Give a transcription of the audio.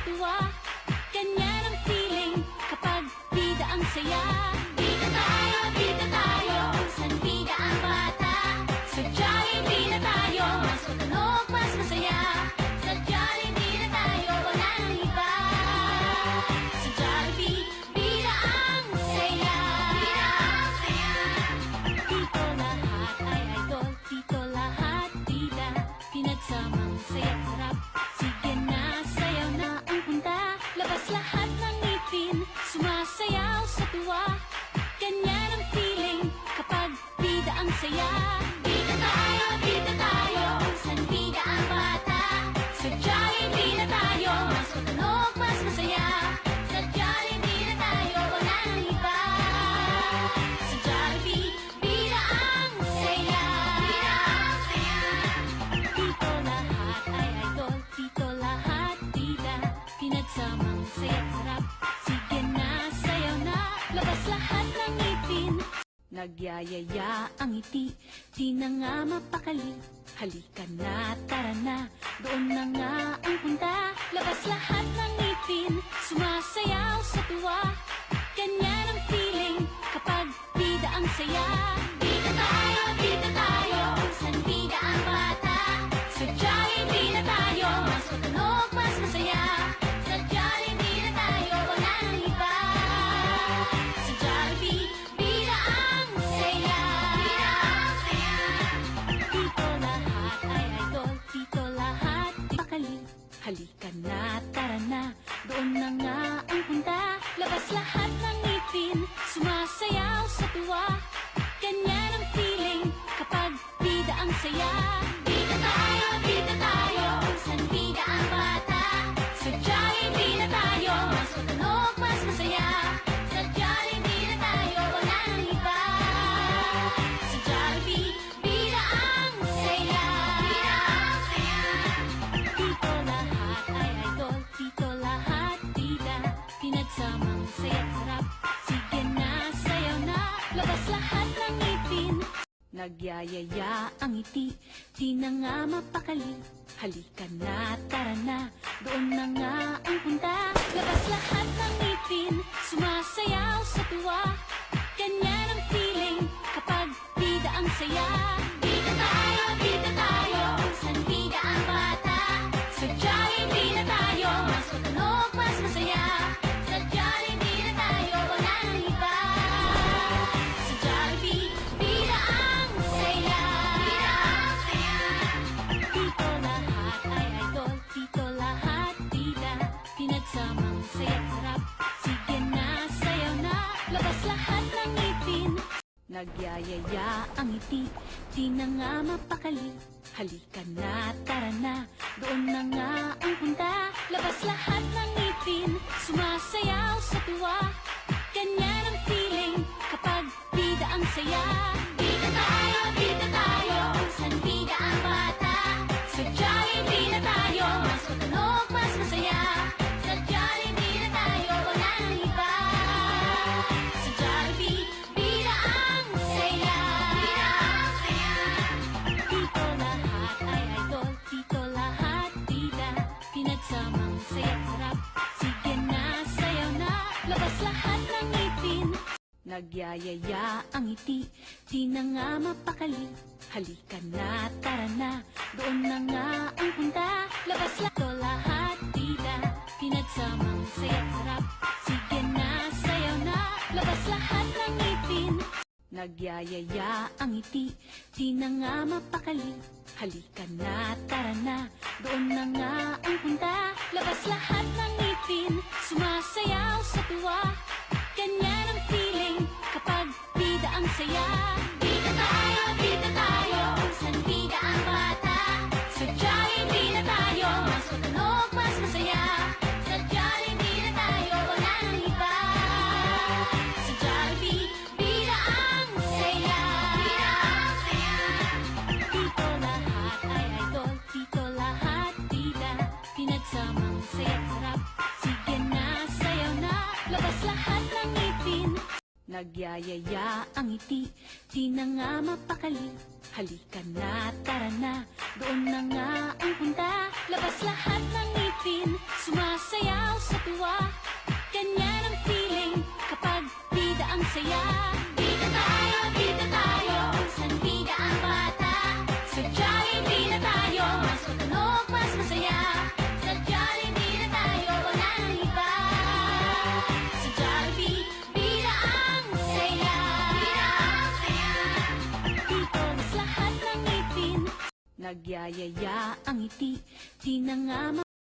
tuwa. Ganyan ang feeling kapag bida ang saya. Bida tayo, kung saan bida ang bata. Sa Jollibee na tayo, mas matunog, mas masaya. Sa Jollibee na tayo, walang iba. Sa Jollibee, bida ang saya. Dito lahat ay idol, dito lahat bida. Pinagsamang saya't sarap, sige na, sayaw na ang punta. Labas lahat ng ngipin, sumasayaw sa tuwa. Ganyan ang feeling kapag bida ang saya. Bida tayo, kung saan bida ang bata. Sa Jollibee na tayo, mas matunog, mas masaya. Sa Jollibee na tayo, walang iba. Sa Jollibee, bida ang saya. Dito lahat ay idol, dito lahat bida. Pinagsamang saya't sarap, sige na, sayaw na. Labas lahat ng ngipin, nagyayaya ang ngiti, di na nga mapakali. Halika na, tara na, doon na nga ang punta. Labas lahat ng ngipin, sumasayaw sa tuwa. Ganyan ang feeling kapag bida ang saya. Bida tayo, kung saan bida ang bata. Sa Jollibee na tayo, mas matunog, mas masaya. Sa Jollibee na tayo, walang iba. Sa Jollibee, bida ang saya. Dito lahat ay idol, dito lahat pakali. Halika na, tara na, doon na nga ang punta. Labas lahat ng ngipin, sumasayaw sa tuwa. Ganyan ang feeling kapag bida ang saya. Bida tayo, kung saan bida ang bata. Sa Jollibee na tayo, mas matunog, mas masaya. Sa Jollibee na tayo, walang iba. Sa Jollibee, bida ang saya. Dito lahat ay idol, dito lahat bida. Pinagsamang saya't sarap, sige na, sayaw na. Labas lahat ng ngipin, nagyayaya ang ngiti, di na nga mapakali. Halika na, tara na, doon na nga ang punta. Labas lahat ng ngipin, sumasayaw sa tuwa. Ganyan ang feeling kapag bida ang saya. Bida tayo, kung saan bida ang bata. Sa Jollibee na tayo, mas matunog, mas masaya. Sa Jollibee na tayo, walang iba. Sa Jollibee, bida ang saya. Dito lahat ay idol, dito lahat bida. Pinagsamang saya't sarap, sige na, sayaw na. Labas lahat ng ngipin, nagyayaya ang ngiti, di na nga mapakali. Halika na, tara na, doon na nga ang punta. Labas lahat ng ngipin, sumasayaw sa tuwa. Ganyan ang feeling kapag bida ang saya. Bida tayo, kung saan bida ang bata. Sa Jollibee na tayo, mas matunog, mas masaya. Sa Jollibee na tayo, walang iba. Sa Jollibee, bida ang saya. Dito lahat ay idol, dito lahat bida. Pinagsamang saya't sarap, sige na, sayaw na. Labas lahat ng ngipin, nagyayaya ang ngiti, di na nga mapakali. Halika na, tara na, doon na nga ang punta. Labas lahat bida. Pinagsamang saya't sarap, sige na, sayaw na. Labas lahat ng ngipin, nagyayaya ang ngiti, di na nga mapakali. Halika na, tara na, doon na nga ang punta. Labas lahat ng ngipin, sumasayaw sa tuwa. Ganyan ang feeling kapag bida ang saya. Bida tayo, kung saan bida ang bata. Sa Jollibee na tayo, mas matunog, mas masaya. Sa Jollibee na tayo, walang iba. Sa Jollibee, bida ang saya. Dito lahat ay idol, dito lahat bida. Pinagsamang saya't sarap, sige na, sayaw na. Labas lahat ng ngipin, nagyayaya ang ngiti, di na nga mapakali. Halika na, tara na, doon na nga ang punta. Labas lahat ng ngipin, sumasayaw saya. Bida tayo, isang bida ang bata. Sa Jollibee na tayo, mas matunog, mas masaya. Sa Jollibee na tayo, walang iba. Sa Jollibee, bida ang saya. Bida ang saya. Dito mas lahat ng ngipin, nagyayaya ang ngiti, di na nga